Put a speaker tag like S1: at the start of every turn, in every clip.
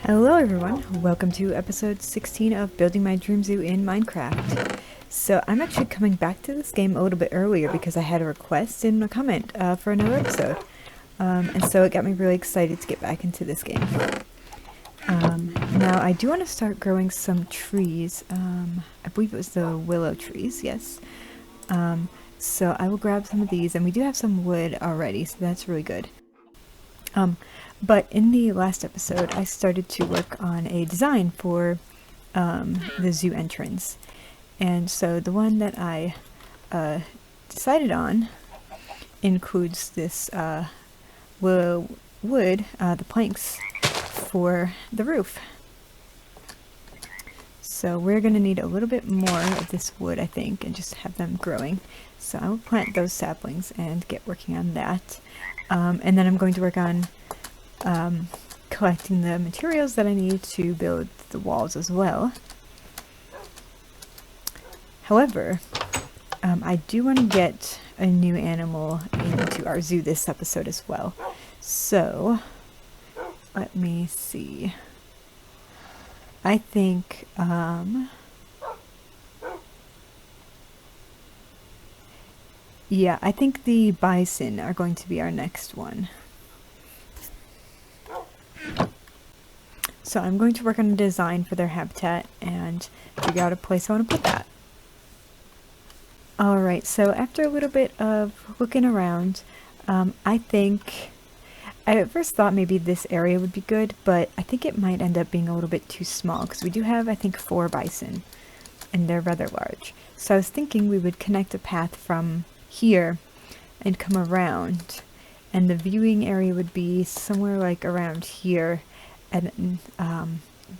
S1: Hello everyone, welcome to episode 16 of Building My Dream Zoo in Minecraft. So I'm actually coming back to this game a little bit earlier because I had a request in a comment for another episode. And so it got me really excited to get back into this game. Now I do want to start growing some trees. I believe it was the willow trees, yes. So I will grab some of these, and we do have some wood already, so that's really good. But in the last episode, I started to work on a design for the zoo entrance. And so the one that I decided on includes this willow wood, the planks for the roof. So we're going to need a little bit more of this wood, I think, and just have them growing. So I will plant those saplings and get working on that. And then I'm going to work on collecting the materials that I need to build the walls as well. However, I do want to get a new animal into our zoo this episode as well. So, let me see. I think, yeah, I think the bison are going to be our next one. So I'm going to work on a design for their habitat and figure out a place I want to put that. Alright, so after a little bit of looking around, I think I at first thought maybe this area would be good, but I think it might end up being a little bit too small because we do have, I think, 4 bison, and they're rather large. So I was thinking we would connect a path from here and come around, and the viewing area would be somewhere like around here, and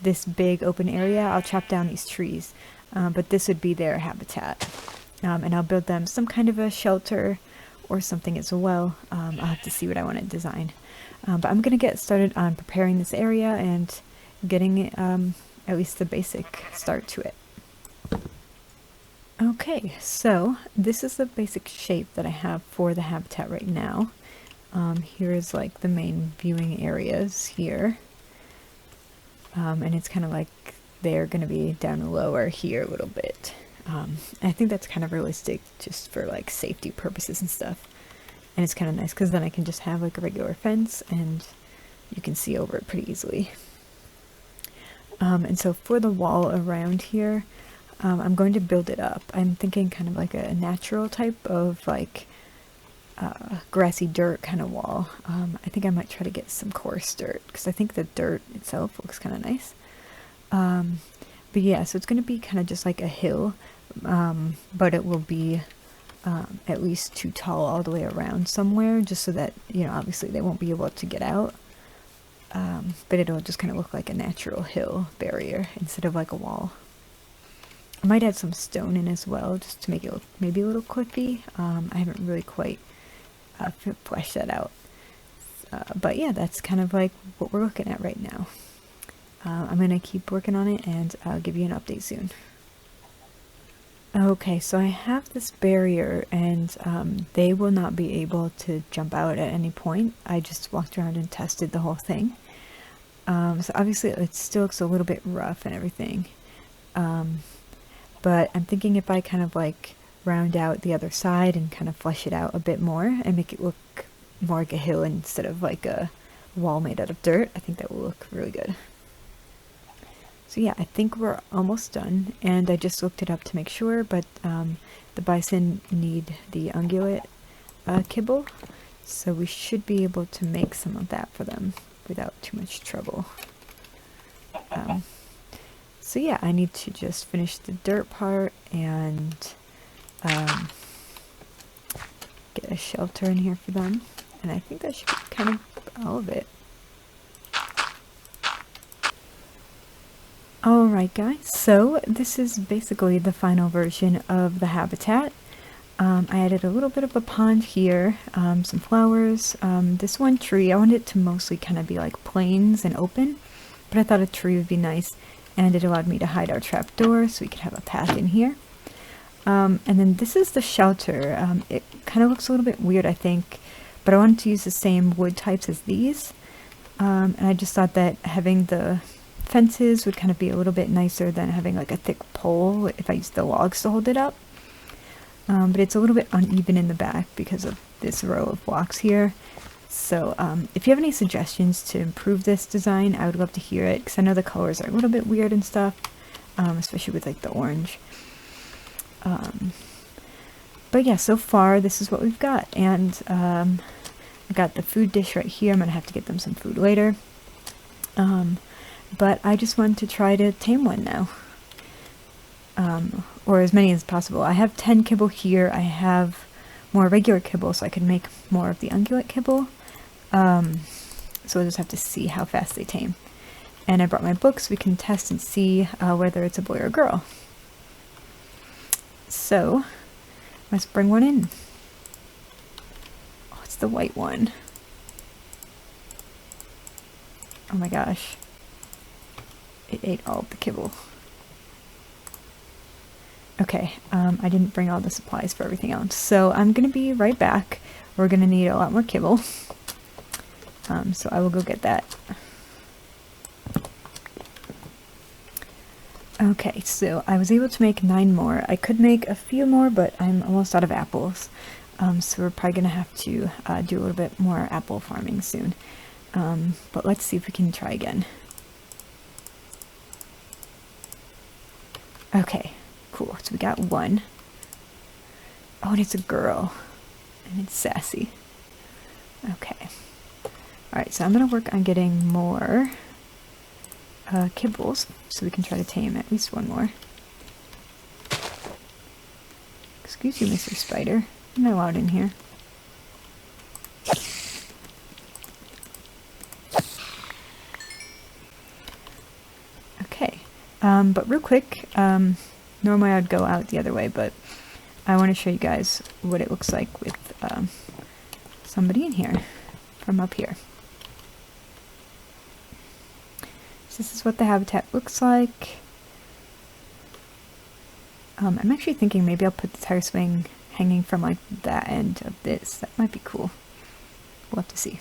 S1: this big open area. I'll chop down these trees, but this would be their habitat, and I'll build them some kind of a shelter or something as well. I'll have to see what I want to design. But I'm going to get started on preparing this area and getting at least the basic start to it. Okay, so this is the basic shape that I have for the habitat right now. Here is like the main viewing areas here. And it's kind of like they're going to be down lower here a little bit. I think that's kind of realistic just for like safety purposes and stuff. And it's kind of nice because then I can just have like a regular fence and you can see over it pretty easily. And so for the wall around here, I'm going to build it up. I'm thinking kind of like a natural type of like grassy dirt kind of wall. I think I might try to get some coarse dirt because I think the dirt itself looks kind of nice. But yeah, so it's going to be kind of just like a hill, but it will be at least too tall all the way around somewhere, just so that, you know, obviously they won't be able to get out. But it'll just kind of look like a natural hill barrier instead of like a wall. I might add some stone in as well, just to make it look maybe a little cliffy. I haven't really quite fleshed that out. But yeah, that's kind of like what we're looking at right now. I'm going to keep working on it and I'll give you an update soon. Okay, so I have this barrier and they will not be able to jump out at any point. I just walked around and tested the whole thing. So obviously it still looks a little bit rough and everything. But I'm thinking if I kind of like round out the other side and kind of flesh it out a bit more and make it look more like a hill instead of like a wall made out of dirt, I think that will look really good. So yeah, I think we're almost done, and I just looked it up to make sure, but the bison need the ungulate kibble, so we should be able to make some of that for them without too much trouble. So yeah, I need to just finish the dirt part and get a shelter in here for them, and I think that should be kind of all of it. Alright guys, so this is basically the final version of the habitat. I added a little bit of a pond here, some flowers, this one tree. I wanted it to mostly kind of be like plains and open, but I thought a tree would be nice, and it allowed me to hide our trapdoor so we could have a path in here. And then this is the shelter. It kind of looks a little bit weird, I think, but I wanted to use the same wood types as these. And I just thought that having the fences would kind of be a little bit nicer than having like a thick pole if I use the logs to hold it up. But it's a little bit uneven in the back because of this row of blocks here. So if you have any suggestions to improve this design, I would love to hear it, because I know the colors are a little bit weird and stuff, especially with like the orange. But yeah, so far this is what we've got, and I got the food dish right here. I'm gonna have to get them some food later. But I just wanted to try to tame one now. Or as many as possible. I have 10 kibble here. I have more regular kibble, so I can make more of the ungulate kibble. So we'll just have to see how fast they tame. And I brought my book so we can test and see whether it's a boy or a girl. So let's bring one in. Oh, it's the white one. Oh my gosh. It ate all of the kibble. Okay, I didn't bring all the supplies for everything else, so I'm gonna be right back. We're gonna need a lot more kibble, so I will go get that. Okay, so I was able to make 9 more. I could make a few more, but I'm almost out of apples, so we're probably gonna have to do a little bit more apple farming soon. But let's see if we can try again. Okay. Cool, so we got 1. Oh, and it's a girl. And it's sassy. Okay. Alright, so I'm going to work on getting more kibbles, so we can try to tame at least 1 more. Excuse you, Mr. Spider. You're not allowed in here. Okay. But real quick, normally I'd go out the other way, but I want to show you guys what it looks like with somebody in here from up here. So this is what the habitat looks like. I'm actually thinking maybe I'll put the tire swing hanging from like that end of this. That might be cool. We'll have to see.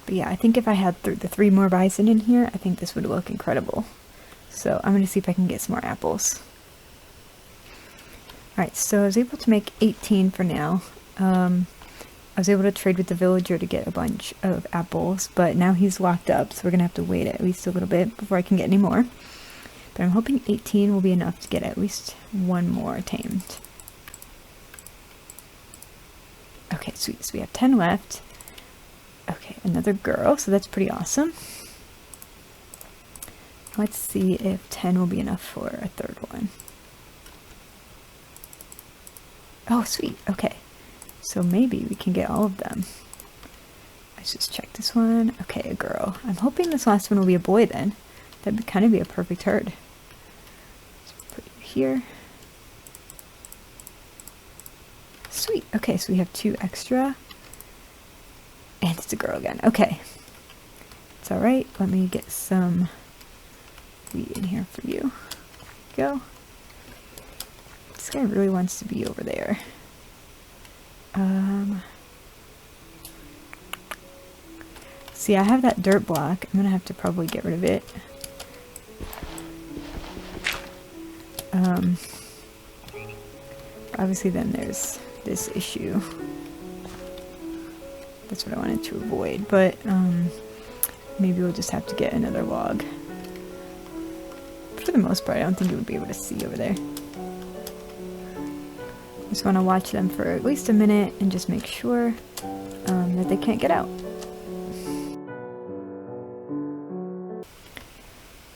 S1: But yeah, I think if I had the 3 more bison in here, I think this would look incredible. So I'm going to see if I can get some more apples. Alright, so I was able to make 18 for now. I was able to trade with the villager to get a bunch of apples, but now he's locked up, so we're going to have to wait at least a little bit before I can get any more. But I'm hoping 18 will be enough to get at least 1 more tamed. Okay, sweet. So we have 10 left. Okay, another girl, so that's pretty awesome. Let's see if 10 will be enough for a 3rd one. Oh, sweet. Okay. So maybe we can get all of them. Let's just check this one. Okay, a girl. I'm hoping this last one will be a boy then. That would kind of be a perfect herd. Let's put you here. Sweet. Okay, so we have 2 extra. And it's a girl again. Okay. It's alright. Let me get some wheat in here for you. Go. This guy really wants to be over there. See, I have that dirt block. I'm gonna have to probably get rid of it. Obviously then there's this issue. That's what I wanted to avoid, but maybe we'll just have to get another log. For the most part, I don't think it would be able to see over there. Just want to watch them for at least a minute and just make sure that they can't get out.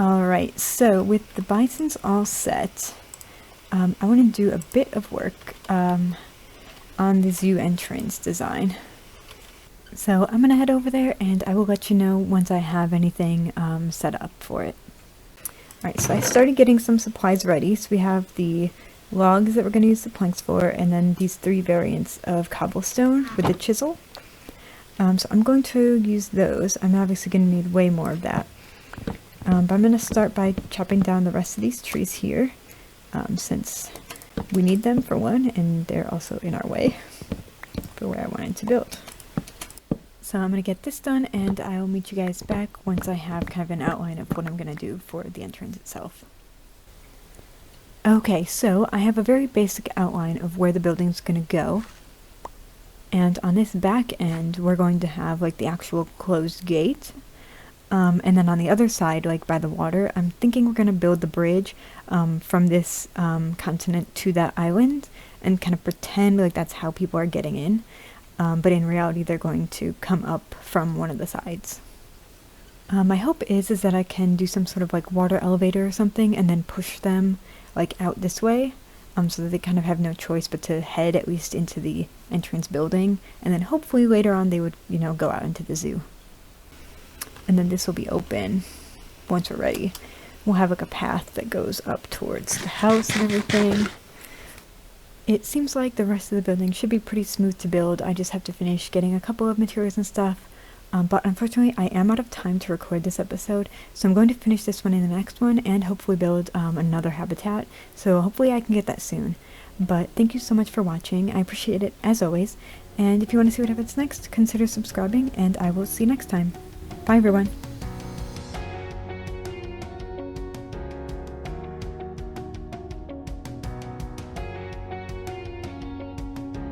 S1: Alright, so with the bisons all set, I want to do a bit of work on the zoo entrance design. So I'm going to head over there and I will let you know once I have anything set up for it. Alright, so I started getting some supplies ready. So we have the logs that we're going to use the planks for, and then these 3 variants of cobblestone with the chisel. So I'm going to use those. I'm obviously going to need way more of that. But I'm going to start by chopping down the rest of these trees here, since we need them for one, and they're also in our way for where I wanted to build. So I'm going to get this done, and I'll meet you guys back once I have kind of an outline of what I'm going to do for the entrance itself. Okay, so I have a very basic outline of where the building's going to go. And on this back end, we're going to have like the actual closed gate. And then on the other side, like by the water, I'm thinking we're going to build the bridge from this continent to that island and kind of pretend like that's how people are getting in. But in reality, they're going to come up from one of the sides. My hope is that I can do some sort of like water elevator or something and then push them like out this way. So that they kind of have no choice but to head at least into the entrance building, and then hopefully later on they would, go out into the zoo. And then this will be open once we're ready. We'll have like a path that goes up towards the house and everything. It seems like the rest of the building should be pretty smooth to build. I just have to finish getting a couple of materials and stuff. But unfortunately, I am out of time to record this episode, so I'm going to finish this one in the next one and hopefully build another habitat, so hopefully I can get that soon. But thank you so much for watching, I appreciate it as always, and if you want to see what happens next, consider subscribing, and I will see you next time. Bye everyone!